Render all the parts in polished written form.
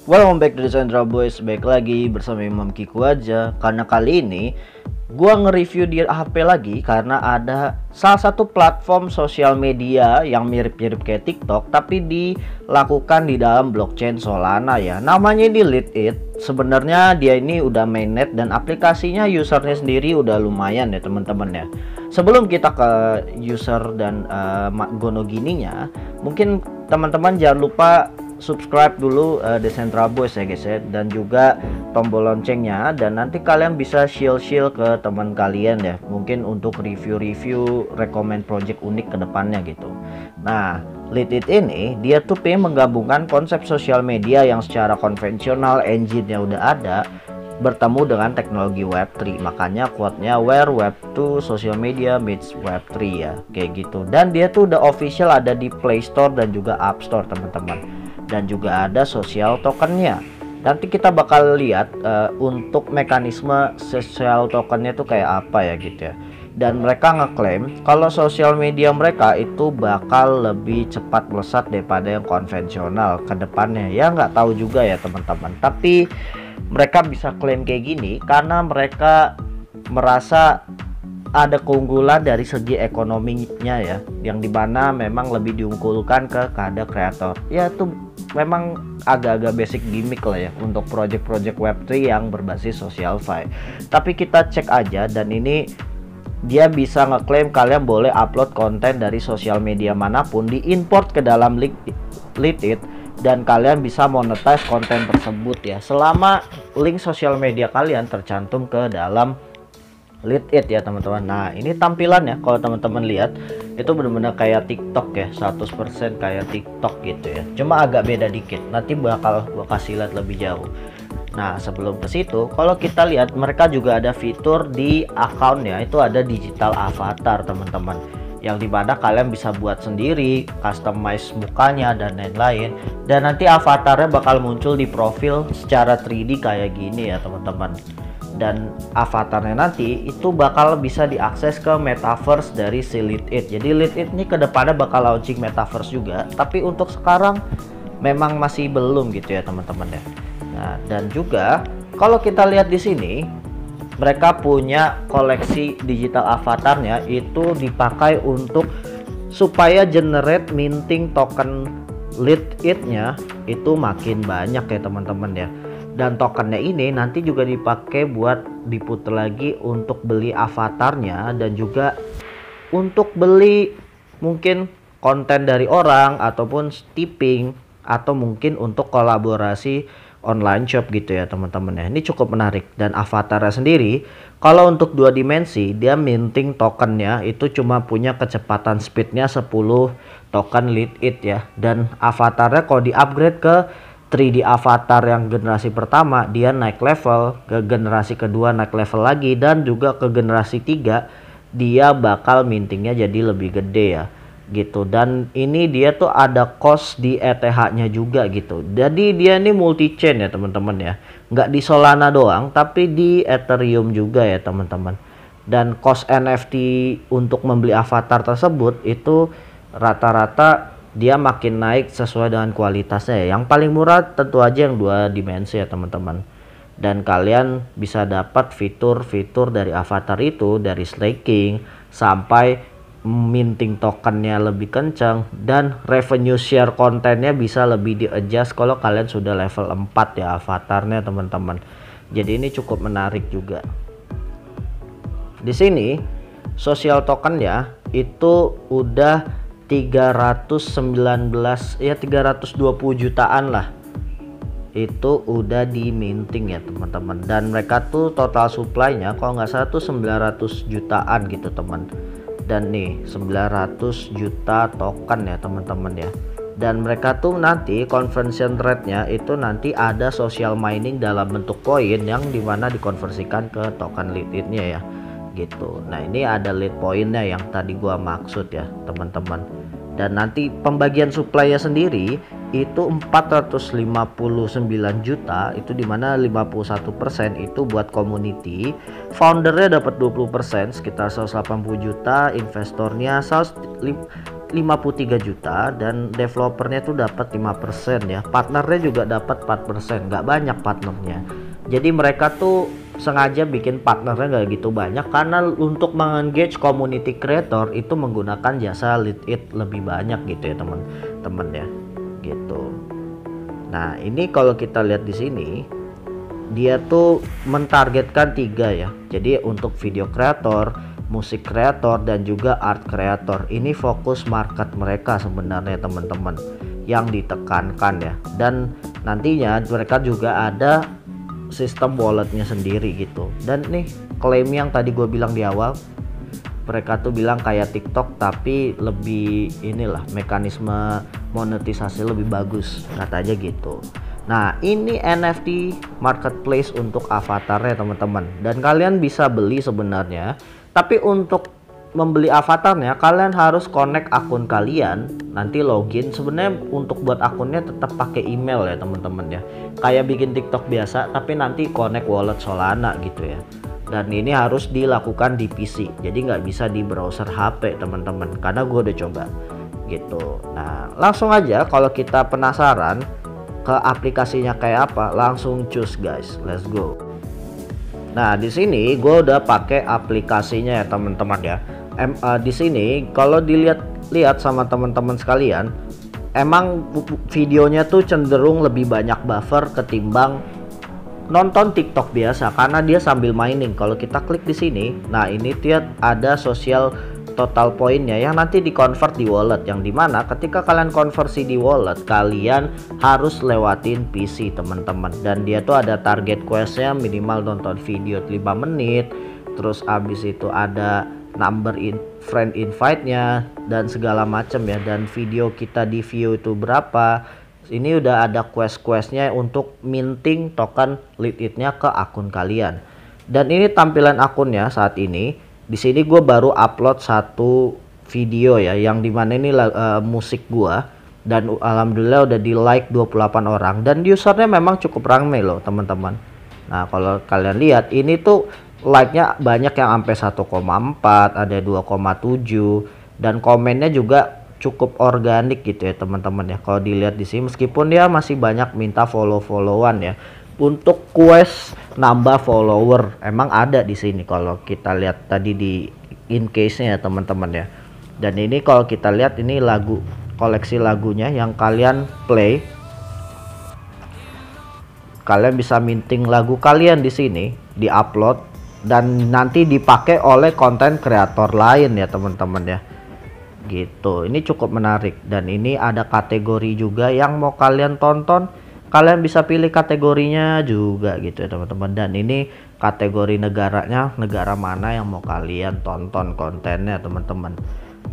Welcome back to the Central Boys. Baik lagi bersama Imam Kiku aja. Karena kali ini gua nge-review di HP lagi karena ada salah satu platform sosial media yang mirip-mirip kayak TikTok tapi dilakukan di dalam blockchain Solana ya. Namanya di Lit'it. Sebenarnya dia ini udah mainnet dan aplikasinya usernya sendiri udah lumayan ya teman-teman ya. Sebelum kita ke user dan Gono gininya, mungkin teman-teman jangan lupa subscribe dulu The Central Boys ya guys ya, dan juga tombol loncengnya, dan nanti kalian bisa share ke teman kalian ya, mungkin untuk review rekomend project unik ke depannya gitu. Nah, Lit'it ini dia tuh pengen menggabungkan konsep sosial media yang secara konvensional engine-nya udah ada bertemu dengan teknologi Web3. Makanya quote-nya where Web2 social media meets Web3 ya, kayak gitu. Dan dia tuh udah official ada di Play Store dan juga App Store teman-teman, dan juga ada social tokennya. Nanti kita bakal lihat untuk mekanisme social tokennya tuh kayak apa ya gitu ya. Dan mereka ngeklaim kalau sosial media mereka itu bakal lebih cepat melesat daripada yang konvensional ke depannya. Ya nggak tahu juga ya teman-teman, tapi mereka bisa klaim kayak gini karena mereka merasa ada keunggulan dari segi ekonominya ya, yang dimana memang lebih diunggulkan ke kada kreator ya. Itu memang agak-agak basic gimmick lah ya untuk project-project Web3 yang berbasis social fi. Tapi kita cek aja, dan ini dia bisa ngeklaim kalian boleh upload konten dari sosial media manapun, diimport ke dalam Lit'it, dan kalian bisa monetize konten tersebut ya, selama link sosial media kalian tercantum ke dalam Lit'it ya teman-teman. Nah, ini tampilannya kalau teman-teman lihat itu benar-benar kayak TikTok ya, 100% kayak TikTok gitu ya. Cuma agak beda dikit. Nanti bakal gua kasih lihat lebih jauh. Nah, sebelum ke situ, kalau kita lihat mereka juga ada fitur di akunnya, itu ada digital avatar teman-teman, yang dimana kalian bisa buat sendiri, customize mukanya dan lain-lain. Dan nanti avatarnya bakal muncul di profil secara 3D kayak gini ya teman-teman. Dan avatarnya nanti itu bakal bisa diakses ke metaverse dari si Lit'it. Jadi Lit'it ini kedepannya bakal launching metaverse juga, tapi untuk sekarang memang masih belum gitu ya teman-teman ya. Nah, dan juga kalau kita lihat di sini, mereka punya koleksi digital avatarnya itu dipakai untuk supaya generate minting token Lit'it-nya itu makin banyak ya teman-teman ya. Dan tokennya ini nanti juga dipakai buat diputar lagi untuk beli avatarnya, dan juga untuk beli mungkin konten dari orang ataupun tipping, atau mungkin untuk kolaborasi online shop gitu ya teman-teman ya. Ini cukup menarik. Dan avatarnya sendiri kalau untuk 2 dimensi, dia minting tokennya itu cuma punya kecepatan speednya 10 token Lit'it ya. Dan avatarnya kalau di upgrade ke 3D avatar yang generasi pertama, dia naik level, ke generasi kedua naik level lagi, dan juga ke generasi 3 dia bakal mintingnya jadi lebih gede ya gitu. Dan ini dia tuh ada cost di ETH-nya juga gitu. Jadi dia ini multi chain ya teman-teman ya, nggak di Solana doang tapi di Ethereum juga ya teman-teman. Dan cost NFT untuk membeli avatar tersebut itu rata-rata dia makin naik sesuai dengan kualitasnya ya. Yang paling murah tentu aja yang 2 dimensi ya teman-teman. Dan kalian bisa dapat fitur-fitur dari avatar itu, dari staking sampai minting tokennya lebih kencang, dan revenue share kontennya bisa lebih di adjust kalau kalian sudah level 4 ya avatarnya teman-teman. Jadi ini cukup menarik juga. Di sini social tokennya itu udah 319 ya, 320 jutaan lah itu udah di minting ya teman-teman. Dan mereka tuh total supply-nya kalau nggak salah tuh 900 jutaan gitu teman. Dan nih 900 juta token ya teman-teman ya. Dan mereka tuh nanti conversion rate-nya itu nanti ada social mining dalam bentuk koin yang dimana dikonversikan ke token Lit'it-nya ya gitu. Nah, ini ada Lit point-nya yang tadi gua maksud ya teman-teman. Dan nanti pembagian supply-nya sendiri itu 459 juta, itu dimana 51% itu buat community, foundernya dapat 20% sekitar 180 juta, investornya 53 juta dan developernya tuh dapat 5% ya. Partnernya juga dapat 4%, nggak banyak partnernya. Jadi mereka tuh sengaja bikin partnernya nggak gitu banyak karena untuk mengengage community creator itu menggunakan jasa Lead It lebih banyak gitu ya teman-teman ya. Gitu. Nah, ini kalau kita lihat di sini dia tuh mentargetkan 3 ya. Jadi untuk video creator, musik creator, dan juga art creator. Ini fokus market mereka sebenarnya teman-teman yang ditekankan ya. Dan nantinya mereka juga ada sistem walletnya sendiri gitu. Dan nih klaim yang tadi gue bilang di awal, mereka tuh bilang kayak TikTok tapi lebih inilah mekanisme monetisasi lebih bagus katanya gitu. Nah, ini NFT marketplace untuk avatarnya teman-teman, dan kalian bisa beli sebenarnya. Tapi untuk membeli avatarnya kalian harus connect akun kalian, nanti login. Sebenarnya untuk buat akunnya tetap pakai email ya teman-teman ya, kayak bikin TikTok biasa tapi nanti connect wallet Solana gitu ya. Dan ini harus dilakukan di PC, jadi nggak bisa di browser HP teman-teman, karena gue udah coba gitu. Nah, langsung aja kalau kita penasaran ke aplikasinya kayak apa, langsung choose guys, let's go. Nah, di sini gue udah pakai aplikasinya ya teman-teman ya. Di sini kalau dilihat sama teman-teman sekalian, emang videonya tuh cenderung lebih banyak buffer ketimbang nonton TikTok biasa karena dia sambil mining. Kalau kita klik di sini, nah ini dia ada social total poinnya yang nanti di-convert di wallet, yang dimana ketika kalian konversi di wallet kalian harus lewatin PC teman-teman. Dan dia tuh ada target questnya minimal nonton video 5 menit, terus abis itu ada number friend invite-nya dan segala macam ya. Dan video kita di view itu berapa, ini udah ada quest-questnya untuk minting token Lead It-nya ke akun kalian. Dan ini tampilan akunnya saat ini. Di sini gue baru upload satu video ya, yang dimana ini musik gua, dan alhamdulillah udah di like 28 orang dan usernya memang cukup ramai loh teman-teman. Nah, kalau kalian lihat ini tuh like-nya banyak yang sampai 1,4, ada 2,7, dan komennya juga cukup organik gitu ya teman-teman ya. Kalau dilihat di sini meskipun dia masih banyak minta follow-followan ya. Untuk quest nambah follower emang ada di sini kalau kita lihat tadi di in case-nya ya teman-teman ya. Dan ini kalau kita lihat ini lagu, koleksi lagunya yang kalian play. Kalian bisa minting lagu kalian di sini, di-upload dan nanti dipakai oleh konten kreator lain ya teman-teman ya. Gitu. Ini cukup menarik dan ini ada kategori juga yang mau kalian tonton. Kalian bisa pilih kategorinya juga gitu ya teman-teman. Dan ini kategori negaranya, negara mana yang mau kalian tonton kontennya teman-teman.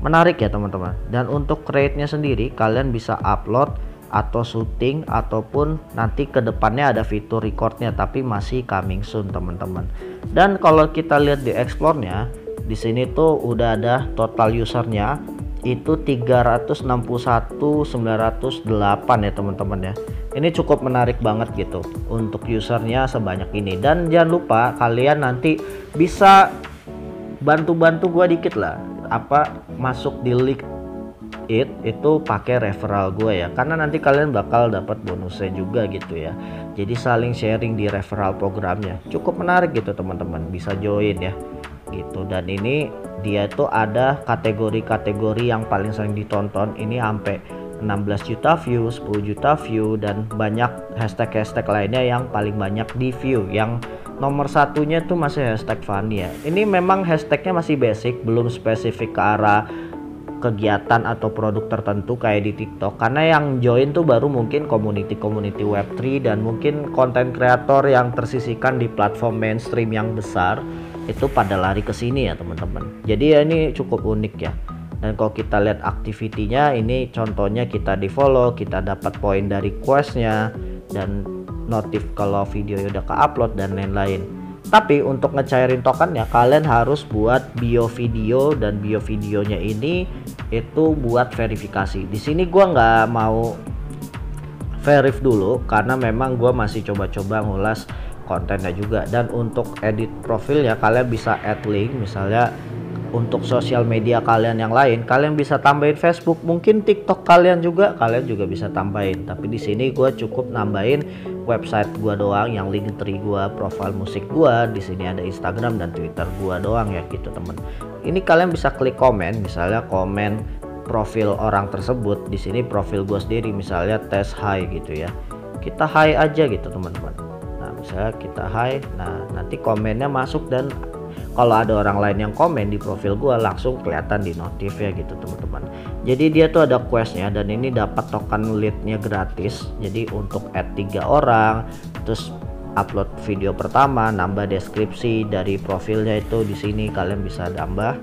Menarik ya teman-teman. Dan untuk create-nya sendiri kalian bisa upload atau syuting ataupun nanti kedepannya ada fitur recordnya, tapi masih coming soon teman-teman. Dan kalau kita lihat di explore-nya, di sini tuh udah ada total usernya itu 361.908 ya teman-teman ya. Ini cukup menarik banget gitu untuk usernya sebanyak ini. Dan jangan lupa kalian nanti bisa bantu-bantu gua dikit lah, apa masuk di Lead It itu pakai referral gue ya, karena nanti kalian bakal dapat bonusnya juga gitu ya. Jadi saling sharing di referral programnya, cukup menarik gitu teman-teman, bisa join ya gitu. Dan ini dia tuh ada kategori-kategori yang paling sering ditonton, ini sampai 16 juta view, 10 juta view, dan banyak hashtag-hashtag lainnya yang paling banyak di view. Yang nomor satunya tuh masih hashtag funny ya. Ini memang hashtagnya masih basic, belum spesifik ke arah kegiatan atau produk tertentu kayak di TikTok, karena yang join tuh baru mungkin community Web3 dan mungkin konten kreator yang tersisihkan di platform mainstream yang besar itu pada lari ke sini ya teman-teman. Jadi ya ini cukup unik ya. Dan kalau kita lihat activity-nya, ini contohnya kita di follow, kita dapat poin dari quest-nya dan notif kalau video udah ke-upload dan lain-lain. Tapi untuk ngecairin tokennya kalian harus buat bio video, dan bio videonya ini itu buat verifikasi. Di sini gua nggak mau verif dulu karena memang gua masih coba-coba ngulas kontennya juga. Dan untuk edit profil ya kalian bisa add link, misalnya untuk sosial media kalian yang lain, kalian bisa tambahin Facebook, mungkin TikTok kalian juga bisa tambahin. Tapi di sini gue cukup nambahin website gue doang, yang Linktree gue, profil musik gue. Di sini ada Instagram dan Twitter gue doang ya gitu temen. Ini kalian bisa klik komen, misalnya komen profil orang tersebut. Di sini profil gue sendiri, misalnya tes hi gitu ya. Kita hi aja gitu teman-teman. Nah misalnya kita hi, nah nanti komennya masuk, dan kalau ada orang lain yang komen di profil gua langsung kelihatan di notif ya gitu teman-teman. Jadi dia tuh ada questnya, dan ini dapat token leadnya gratis. Jadi untuk add 3 orang, terus upload video pertama, nambah deskripsi dari profilnya, itu di sini kalian bisa nambah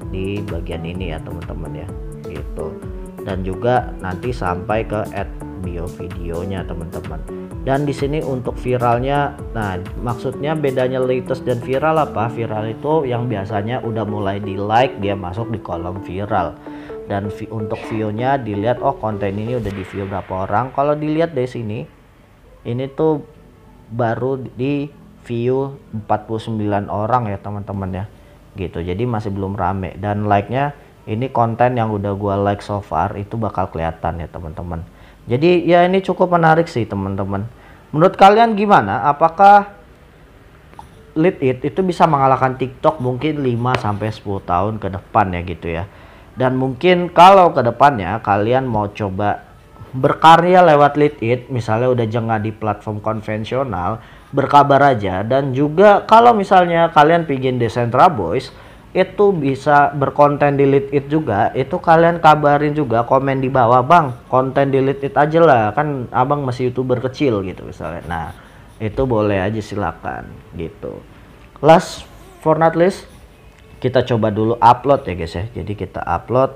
di bagian ini ya teman-teman ya gitu. Dan juga nanti sampai ke add bio videonya teman-teman. Dan di sini untuk viralnya, nah maksudnya bedanya latest dan viral apa? Viral itu yang biasanya udah mulai di like, dia masuk di kolom viral. Dan untuk view-nya dilihat, oh konten ini udah di view berapa orang. Kalau dilihat dari sini, ini tuh baru di view 49 orang ya teman-teman ya gitu. Jadi masih belum rame. Dan like-nya ini konten yang udah gua like so far itu bakal kelihatan ya teman-teman. Jadi ya ini cukup menarik sih teman-teman. Menurut kalian gimana? Apakah Lead It itu bisa mengalahkan TikTok mungkin 5-10 tahun ke depan ya gitu ya. Dan mungkin kalau ke depannya kalian mau coba berkarya lewat Lead It, misalnya udah jangan di platform konvensional, berkabar aja. Dan juga kalau misalnya kalian pingin Decentra Boys itu bisa berkonten di Lead It juga, itu kalian kabarin juga, komen di bawah, bang konten di Lead It aja lah, kan abang masih YouTuber kecil gitu misalnya. Nah itu boleh aja, silakan gitu. Last for not least, kita coba dulu upload ya guys ya. Jadi kita upload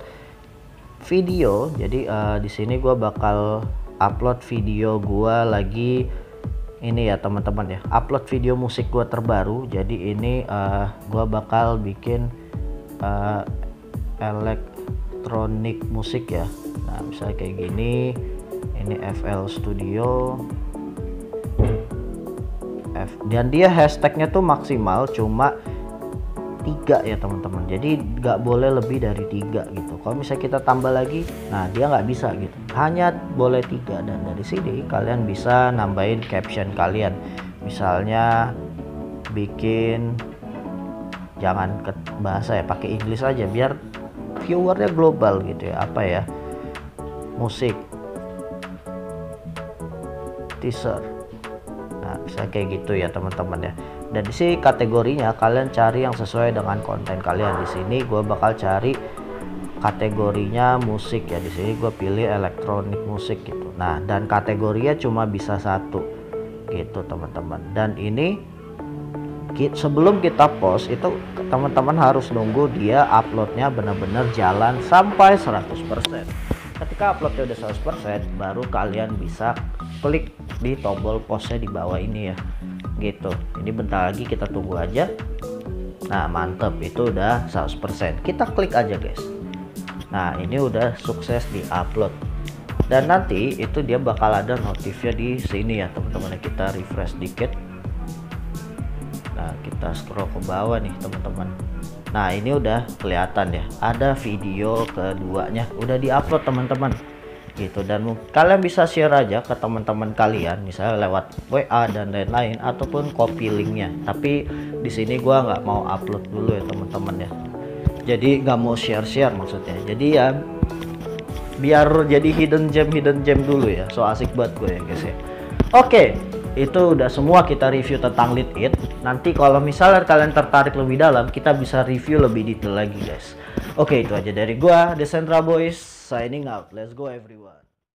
video. Jadi di sini gua bakal upload video gua lagi ini ya teman-teman ya, upload video musik gua terbaru. Jadi ini gua bakal bikin elektronik musik ya. Nah misalnya kayak gini, ini FL Studio dan dia hashtagnya tuh maksimal cuma 3 ya teman-teman. Jadi nggak boleh lebih dari 3 gitu. Kalau misalnya kita tambah lagi, nah dia nggak bisa gitu, hanya boleh 3. Dan dari sini kalian bisa nambahin caption kalian, misalnya bikin, jangan ke bahasa ya, pakai Inggris aja biar viewernya global gitu ya. Apa ya, musik teaser, nah bisa kayak gitu ya teman-teman ya. Dan di sini kategorinya kalian cari yang sesuai dengan konten kalian. Di sini gue bakal cari kategorinya musik ya. Di sini gue pilih elektronik musik gitu. Nah dan kategorinya cuma bisa 1 gitu teman-teman. Dan ini sebelum kita post itu teman-teman harus nunggu dia uploadnya benar-benar jalan sampai 100%. Ketika uploadnya udah 100%, baru kalian bisa klik di tombol postnya di bawah ini ya gitu. Ini bentar lagi, kita tunggu aja. Nah mantep, itu udah 100%. Kita klik aja guys. Nah ini udah sukses di upload, dan nanti itu dia bakal ada notifnya di sini ya teman-teman. Kita refresh dikit. Nah kita scroll ke bawah nih teman-teman. Nah ini udah kelihatan ya, ada video keduanya udah diupload teman-teman gitu. Dan kalian bisa share aja ke teman-teman kalian, misalnya lewat WA dan lain-lain, ataupun copy linknya. Tapi di sini gua nggak mau upload dulu ya teman-teman ya, jadi nggak mau share maksudnya. Jadi ya biar jadi hidden gem dulu ya, so asik banget gue ya guys ya. Oke, itu udah semua kita review tentang Lead It. Nanti kalau misalnya kalian tertarik lebih dalam, kita bisa review lebih detail lagi guys. Oke, itu aja dari gua, Decentra Boys signing out. Let's go everyone.